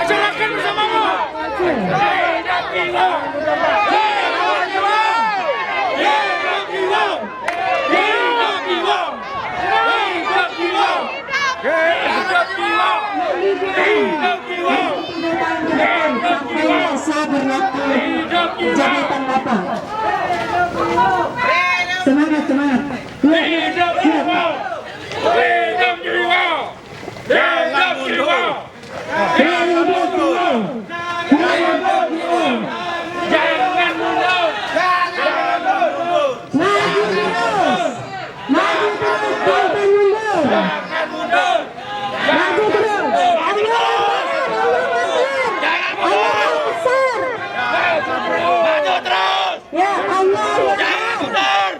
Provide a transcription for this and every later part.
Masyarakat bersamamu. Hidup jiwa. Hidup jiwa. Hidup jiwa. Hidup jiwa. Hidup jiwa. Hidup jiwa. Hidup jiwa. Jabatan Bapak. Semangat, semangat. Hidup jiwa. Hidup jiwa. Hidup jiwa. Hidup jiwa. Jangan mundur. Jangan mundur. Maju terus. Maju terus, jangan mundur. Jangan mundur. Maju terus. Allah besar. Maju terus. Ya Allah. Jangan mundur.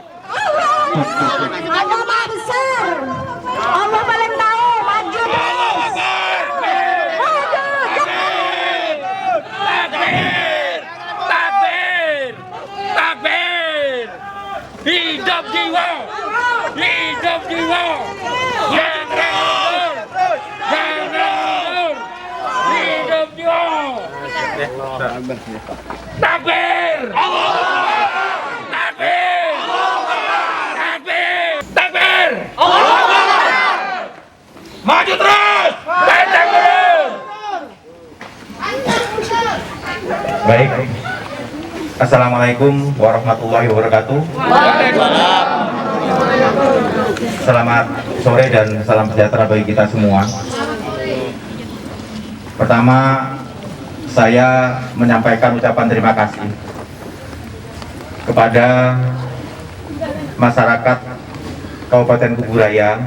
Allah Maha besar. Allah paling tahu. Maju terus. Maju. Takbir! Takbir! Takbir! Hidup jiwa! Hidup jiwa! Jangan mundur! Jangan mundur! Hidup jiwa! Takbir! Takbir! Takbir! Takbir! Maju terus! Pantang mundur! Baik, Assalamualaikum warahmatullahi wabarakatuh. Selamat sore dan salam sejahtera bagi kita semua. Pertama, saya menyampaikan ucapan terima kasih kepada masyarakat Kabupaten Kuburaya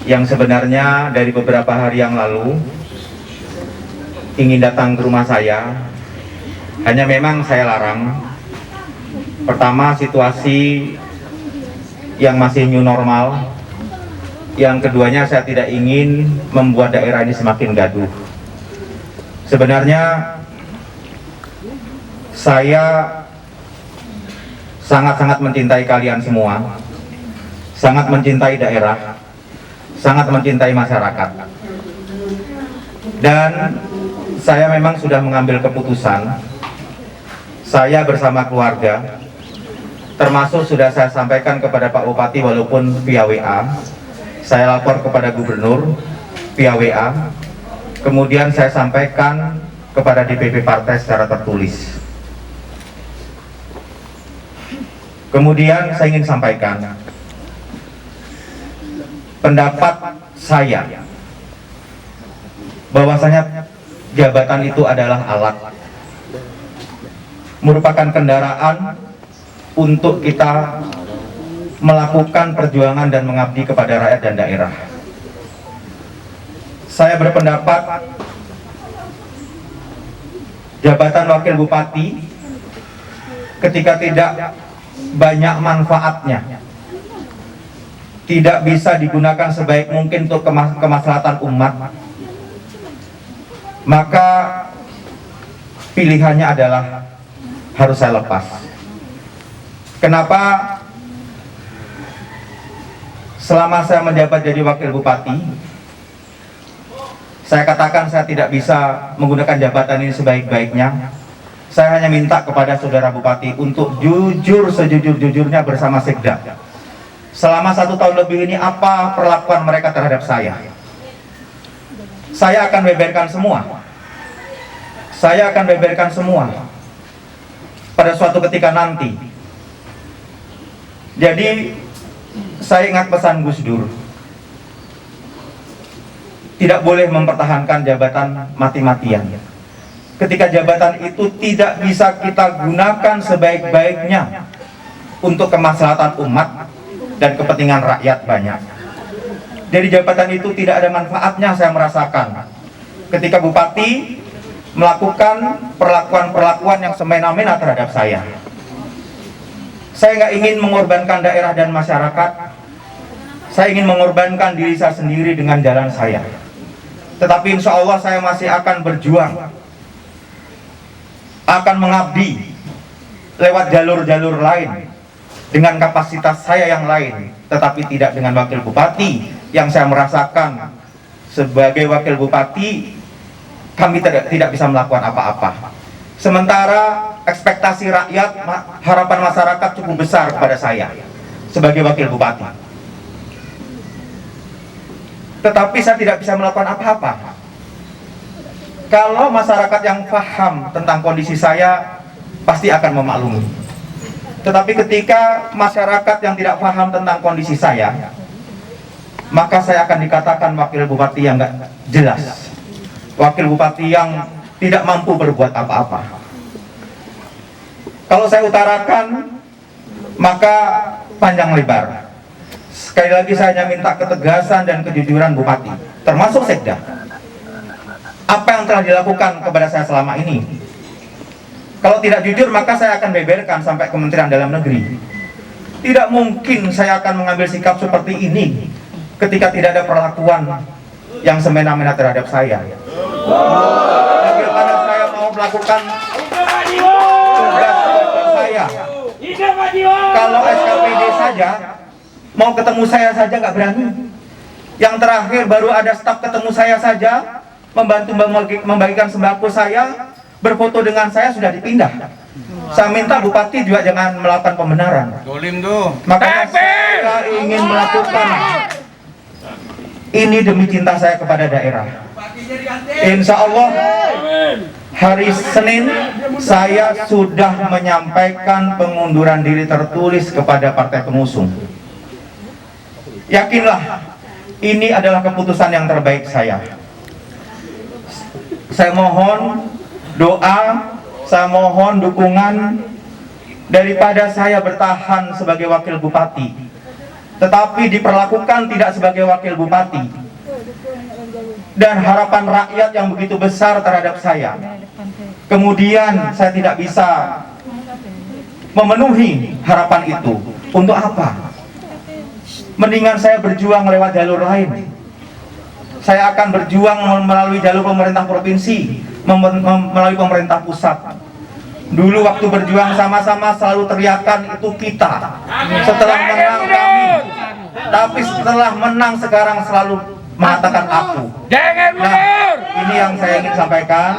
yang sebenarnya dari beberapa hari yang lalu ingin datang ke rumah saya, hanya memang saya larang. Pertama, situasi yang masih new normal. Yang keduanya, saya tidak ingin membuat daerah ini semakin gaduh. Sebenarnya saya sangat-sangat mencintai kalian semua, sangat mencintai daerah, sangat mencintai masyarakat. Dan saya memang sudah mengambil keputusan, saya bersama keluarga, termasuk sudah saya sampaikan kepada Pak Bupati walaupun via WA, saya lapor kepada Gubernur via WA, kemudian saya sampaikan kepada DPP Partai secara tertulis. Kemudian saya ingin sampaikan, pendapat saya, bahwasanya jabatan itu adalah alat, merupakan kendaraan untuk kita melakukan perjuangan dan mengabdi kepada rakyat dan daerah. Saya berpendapat jabatan wakil bupati ketika tidak banyak manfaatnya, tidak bisa digunakan sebaik mungkin untuk kemaslahatan umat, maka pilihannya adalah harus saya lepas. Kenapa? Selama saya menjabat jadi wakil bupati, saya katakan saya tidak bisa menggunakan jabatan ini sebaik-baiknya. Saya hanya minta kepada saudara bupati untuk jujur sejujur-jujurnya bersama Sekda. Selama 1 tahun lebih ini apa perlakuan mereka terhadap saya? Saya akan beberkan semua. Saya akan beberkan semua pada suatu ketika nanti. Jadi saya ingat pesan Gus Dur, tidak boleh mempertahankan jabatan mati-matian. Ketika jabatan itu tidak bisa kita gunakan sebaik-baiknya untuk kemaslahatan umat dan kepentingan rakyat banyak. Dari jabatan itu tidak ada manfaatnya, saya merasakan ketika bupati melakukan perlakuan-perlakuan yang semena-mena terhadap saya. Saya nggak ingin mengorbankan daerah dan masyarakat. Saya ingin mengorbankan diri saya sendiri dengan jalan saya. Tetapi insya Allah saya masih akan berjuang, akan mengabdi lewat jalur-jalur lain dengan kapasitas saya yang lain, tetapi tidak dengan wakil bupati yang saya merasakan sebagai wakil bupati kami tidak bisa melakukan apa-apa. Sementara ekspektasi rakyat, harapan masyarakat cukup besar kepada saya sebagai wakil bupati. Tetapi saya tidak bisa melakukan apa-apa. Kalau masyarakat yang paham tentang kondisi saya pasti akan memaklumi. Tetapi ketika masyarakat yang tidak paham tentang kondisi saya, maka saya akan dikatakan wakil bupati yang nggak jelas, wakil bupati yang tidak mampu berbuat apa-apa. Kalau saya utarakan, maka panjang lebar. Sekali lagi saya hanya minta ketegasan dan kejujuran bupati, termasuk sekda. Apa yang telah dilakukan kepada saya selama ini? Kalau tidak jujur, maka saya akan beberkan sampai Kementerian Dalam Negeri. Tidak mungkin saya akan mengambil sikap seperti ini ketika tidak ada perlakuan yang semena-mena terhadap saya. Bagaimana saya mau melakukan tugas saya? Kalau SKPD saja, mau ketemu saya saja nggak berani. Yang terakhir baru ada staf ketemu saya saja, membantu membagikan sembako saya, berfoto dengan saya sudah dipindah. Saya minta bupati juga jangan melakukan pembenaran. Makanya saya ingin melakukan ini demi cinta saya kepada daerah. Insya Allah hari Senin saya sudah menyampaikan pengunduran diri tertulis kepada partai pengusung. Yakinlah ini adalah keputusan yang terbaik saya. Saya mohon doa, saya mohon dukungan daripada saya bertahan sebagai wakil bupati, tetapi diperlakukan tidak sebagai wakil bupati, dan harapan rakyat yang begitu besar terhadap saya. Kemudian saya tidak bisa memenuhi harapan itu. Untuk apa? Mendingan saya berjuang lewat jalur lain. Saya akan berjuang melalui jalur pemerintah provinsi, melalui pemerintah pusat. Dulu waktu berjuang sama-sama selalu teriakan itu kita. Setelah menang kami. Tapi setelah menang sekarang selalu mengatakan aku. Nah, ini yang saya ingin sampaikan.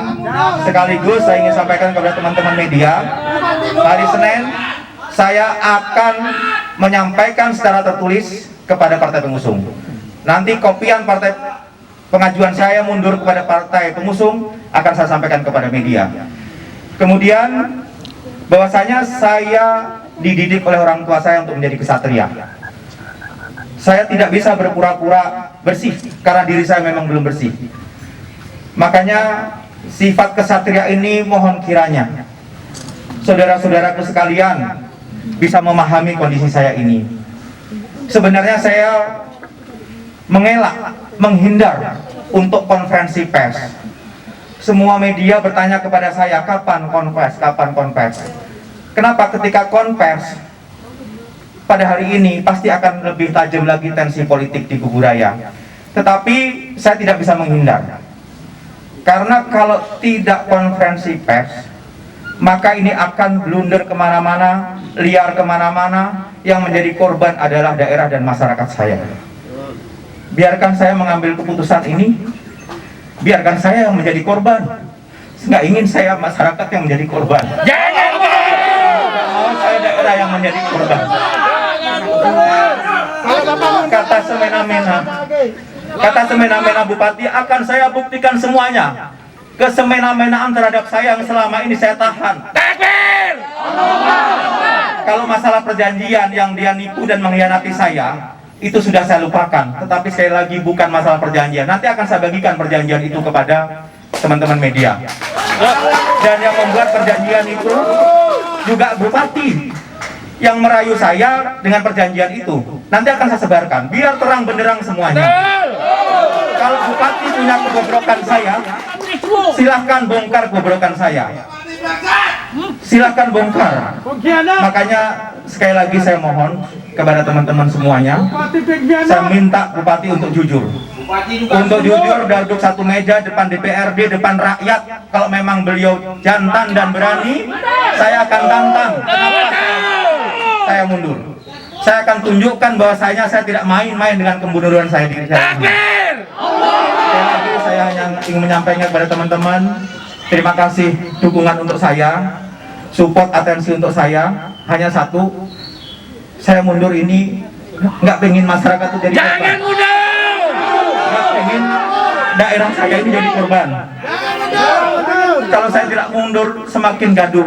Sekaligus saya ingin sampaikan kepada teman-teman media. Hari Senin saya akan menyampaikan secara tertulis kepada partai pengusung. Nanti kopian partai pengajuan saya mundur kepada partai pengusung akan saya sampaikan kepada media. Kemudian bahwasanya saya dididik oleh orang tua saya untuk menjadi kesatria. Saya tidak bisa berpura-pura bersih karena diri saya memang belum bersih. Makanya sifat kesatria ini mohon kiranya saudara-saudaraku sekalian bisa memahami kondisi saya ini. Sebenarnya saya mengelak, menghindar untuk konferensi pers. Semua media bertanya kepada saya, kapan konvers, kapan konvers. Kenapa ketika konvers pada hari ini pasti akan lebih tajam lagi tensi politik di Kubu Raya. Tetapi saya tidak bisa menghindar. Karena kalau tidak konferensi pers, maka ini akan blunder kemana-mana, liar kemana-mana. Yang menjadi korban adalah daerah dan masyarakat saya. Biarkan saya mengambil keputusan ini, biarkan saya yang menjadi korban. Nggak ingin saya masyarakat yang menjadi korban. Jangan mau saya daerah yang menjadi korban. Kata semena-mena bupati akan saya buktikan semuanya. Kesemena-menaan terhadap saya yang selama ini saya tahan. Takbir! Kalau masalah perjanjian yang dia nipu dan mengkhianati saya, itu sudah saya lupakan. Tetapi sekali lagi bukan masalah perjanjian. Nanti akan saya bagikan perjanjian itu kepada teman-teman media. Dan yang membuat perjanjian itu juga bupati yang merayu saya dengan perjanjian itu. Nanti akan saya sebarkan biar terang benderang semuanya. Kalau bupati punya kebobrokan saya, silahkan bongkar kebobrokan saya. Silahkan bongkar. Makanya sekali lagi saya mohon kepada teman-teman semuanya, saya minta bupati untuk jujur. Untuk jujur duduk satu meja depan DPRD, depan rakyat. Kalau memang beliau jantan dan berani, saya akan tantang. Kenapa saya mundur? Saya akan tunjukkan bahwasanya saya tidak main-main dengan kemunduran saya di sini. Sekali lagi saya hanya ingin menyampaikan kepada teman-teman, terima kasih dukungan untuk saya, support atensi untuk saya. Hanya satu, saya mundur ini nggak pengen masyarakat itu jadi korban. Jangan mundur. Nggak pengen daerah saya ini jadi korban. Kalau saya tidak mundur semakin gaduh.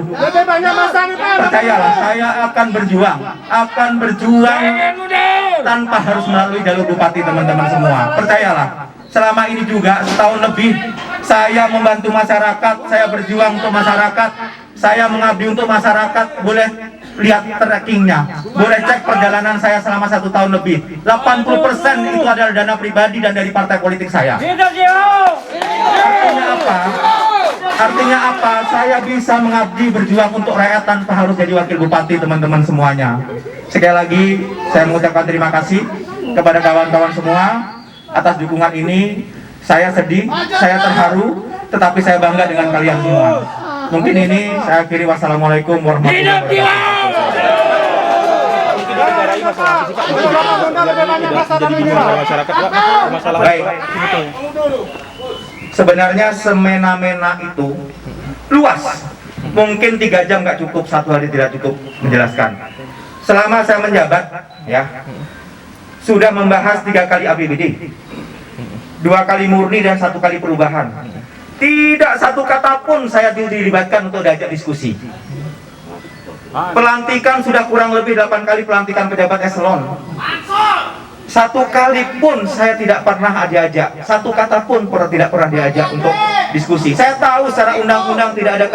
Percayalah, saya akan berjuang Jangan mundur. tanpa harus melalui jalur bupati, teman-teman semua. Percayalah, selama ini juga setahun lebih saya membantu masyarakat, saya berjuang untuk masyarakat, saya mengabdi untuk masyarakat. Boleh lihat trackingnya, boleh cek perjalanan saya selama 1 tahun lebih. 80% itu adalah dana pribadi dan dari partai politik saya. Artinya apa? Artinya apa? Saya bisa mengabdi berjuang untuk rakyat tanpa harus jadi wakil bupati, teman-teman semuanya. Sekali lagi saya mengucapkan terima kasih kepada kawan-kawan semua atas dukungan ini. Saya sedih, saya terharu, tetapi saya bangga dengan kalian semua. Mungkin ini saya akhiri. Wassalamualaikum warahmatullahi wabarakatuh. Baik. Sebenarnya semena-mena itu luas. Mungkin 3 jam nggak cukup, 1 hari tidak cukup menjelaskan. Selama saya menjabat, ya, sudah membahas 3 kali APBD, 2 kali murni dan 1 kali perubahan. Tidak satu kata pun saya dilibatkan untuk diajak diskusi. Pelantikan sudah kurang lebih 8 kali pelantikan pejabat eselon. 1 kali pun saya tidak pernah diajak. 1 kata pun tidak pernah diajak untuk diskusi. Saya tahu secara undang-undang tidak ada